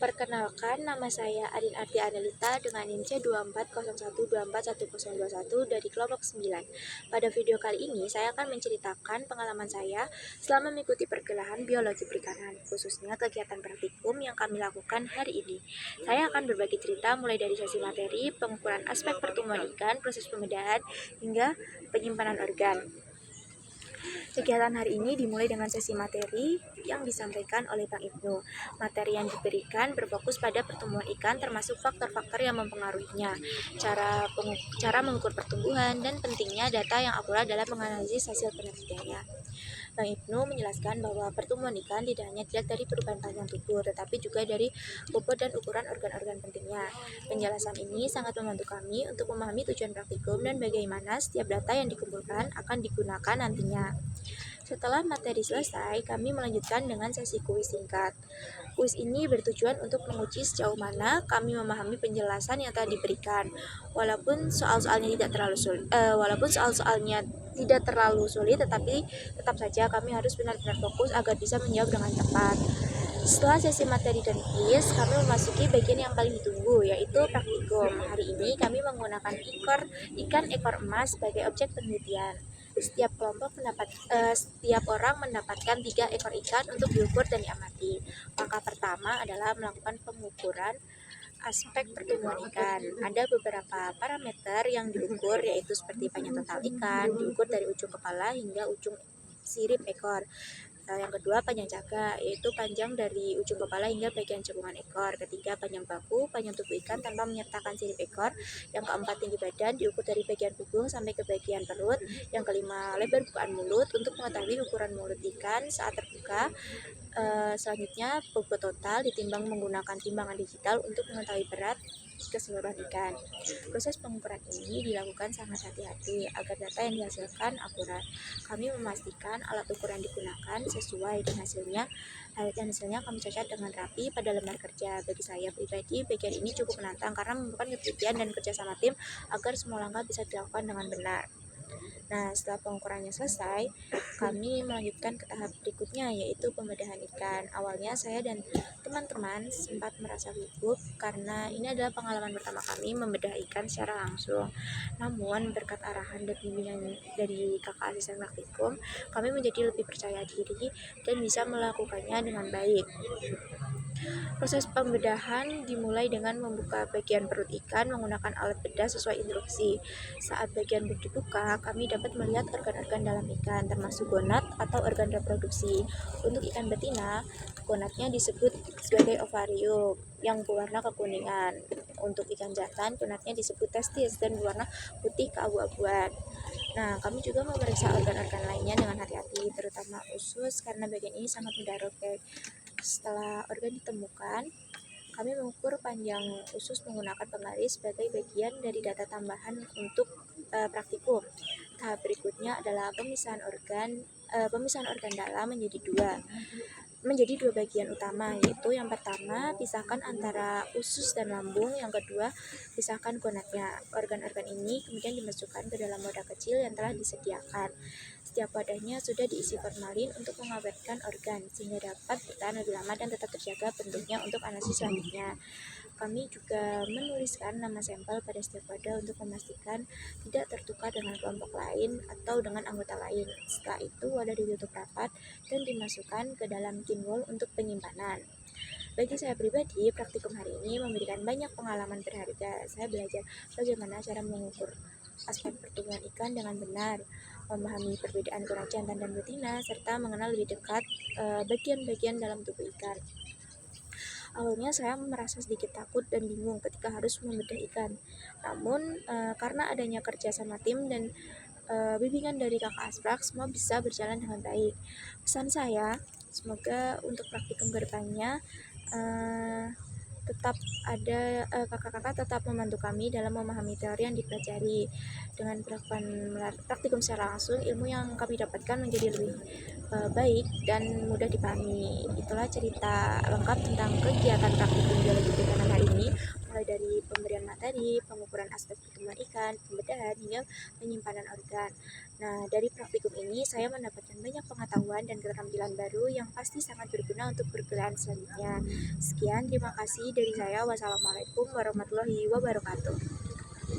Perkenalkan, nama saya Arin Arti Anelita dengan NIM C2401241021 dari kelompok 9. Pada video kali ini, saya akan menceritakan pengalaman saya selama mengikuti perkuliahan biologi perikanan, khususnya kegiatan praktikum yang kami lakukan hari ini. Saya akan berbagi cerita mulai dari sesi materi, pengukuran aspek pertumbuhan ikan, proses pembedahan, hingga penyimpanan organ. Kegiatan hari ini dimulai dengan sesi materi yang disampaikan oleh Bang Ibnu. Materi yang diberikan berfokus pada pertumbuhan ikan termasuk faktor-faktor yang mempengaruhinya, cara mengukur pertumbuhan, dan pentingnya data yang akurat dalam menganalisis hasil penelitiannya. Bang Ibnu menjelaskan bahwa pertumbuhan ikan tidak hanya dilihat dari perubahan panjang tubuh, tetapi juga dari bobot dan ukuran organ-organ pentingnya. Penjelasan ini sangat membantu kami untuk memahami tujuan praktikum dan bagaimana setiap data yang dikumpulkan akan digunakan nantinya. Setelah materi selesai, kami melanjutkan dengan sesi kuis singkat. Kuis ini bertujuan untuk menguji sejauh mana kami memahami penjelasan yang telah diberikan. Walaupun soal-soalnya tidak terlalu sulit, tetapi tetap saja kami harus benar-benar fokus agar bisa menjawab dengan tepat. Setelah sesi materi dan kuis, kami memasuki bagian yang paling ditunggu, yaitu praktikum. Hari ini kami menggunakan ikan ekor emas sebagai objek penelitian. Setiap orang mendapatkan 3 ekor ikan untuk diukur dan diamati. Langkah pertama adalah melakukan pengukuran aspek pertumbuhan ikan. Ada beberapa parameter yang diukur, yaitu seperti panjang total ikan, diukur dari ujung kepala hingga ujung sirip ekor. Yang kedua, panjang jaga, yaitu panjang dari ujung kepala hingga bagian cekungan ekor. Ketiga, panjang baku, panjang tubuh ikan tanpa menyertakan sirip ekor. Yang keempat, tinggi badan, diukur dari bagian punggung sampai ke bagian perut. Yang kelima, lebar bukaan mulut untuk mengetahui ukuran mulut ikan saat terbuka. Selanjutnya, bobot total ditimbang menggunakan timbangan digital untuk mengetahui berat keseluruhan ikan. Proses pengukuran ini dilakukan sangat hati-hati agar data yang dihasilkan akurat. Kami memastikan alat ukur yang digunakan sesuai dengan hasilnya. Hasilnya kami cacat dengan rapi pada lembar kerja. Bagi saya pribadi, bagian ini cukup menantang karena memerlukan ketelitian dan kerja sama tim agar semua langkah bisa dilakukan dengan benar. Nah, setelah pengukurannya selesai, kami melanjutkan ke tahap berikutnya, yaitu pembedahan ikan. Awalnya saya dan teman-teman sempat merasa gugup karena ini adalah pengalaman pertama kami membedah ikan secara langsung. Namun, berkat arahan dan bimbingan dari kakak asisten praktikum, kami menjadi lebih percaya diri dan bisa melakukannya dengan baik. Proses pembedahan dimulai dengan membuka bagian perut ikan menggunakan alat bedah sesuai instruksi. Saat bagian perut dibuka, kami dapat melihat organ-organ dalam ikan, termasuk gonad atau organ reproduksi. Untuk ikan betina, gonadnya disebut sebagai ovarium yang berwarna kekuningan. Untuk ikan jantan, gonadnya disebut testis dan berwarna putih keabu-abuan. Nah, kami juga memeriksa organ-organ lainnya dengan hati-hati, terutama usus karena bagian ini sangat mudah robek. Setelah organ ditemukan, kami mengukur panjang usus menggunakan penggaris sebagai bagian dari data tambahan untuk praktikum. Tahap berikutnya adalah pemisahan organ dalam menjadi dua bagian utama, yaitu yang pertama pisahkan antara usus dan lambung, yang kedua pisahkan gonadnya. Organ-organ ini kemudian dimasukkan ke dalam wadah kecil yang telah disediakan. Setiap wadahnya sudah diisi formalin untuk mengawetkan organ sehingga dapat bertahan lebih lama dan tetap terjaga bentuknya untuk analisis selanjutnya. Kami juga menuliskan nama sampel pada setiap wadah untuk memastikan tidak tertukar dengan kelompok lain atau dengan anggota lain. Setelah itu, wadah ditutup rapat dan dimasukkan ke dalam tin wall untuk penyimpanan. Bagi saya pribadi, praktikum hari ini memberikan banyak pengalaman berharga. Saya belajar bagaimana cara mengukur aspek pertumbuhan ikan dengan benar, memahami perbedaan gonad jantan dan betina, serta mengenal lebih dekat bagian-bagian dalam tubuh ikan. Awalnya saya merasa sedikit takut dan bingung ketika harus membedah ikan. Namun karena adanya kerja sama tim dan bimbingan dari kakak Asbrak, semua bisa berjalan dengan baik. Pesan saya, semoga untuk praktikum kedepannya kakak-kakak tetap membantu kami dalam memahami teori yang dipelajari. Dengan praktikum secara langsung, ilmu yang kami dapatkan menjadi lebih baik dan mudah dipahami. Itulah cerita lengkap tentang kegiatan praktikum biologi perikanan hari ini, mulai dari pemberian materi, pengukuran aspek pertumbuhan ikan, pembedahan, hingga penyimpanan organ. Nah, dari praktikum ini saya mendapatkan banyak pengetahuan dan keterampilan baru yang pasti sangat berguna untuk pekerjaan selanjutnya. Sekian, terima kasih dari saya. Wassalamualaikum warahmatullahi wabarakatuh.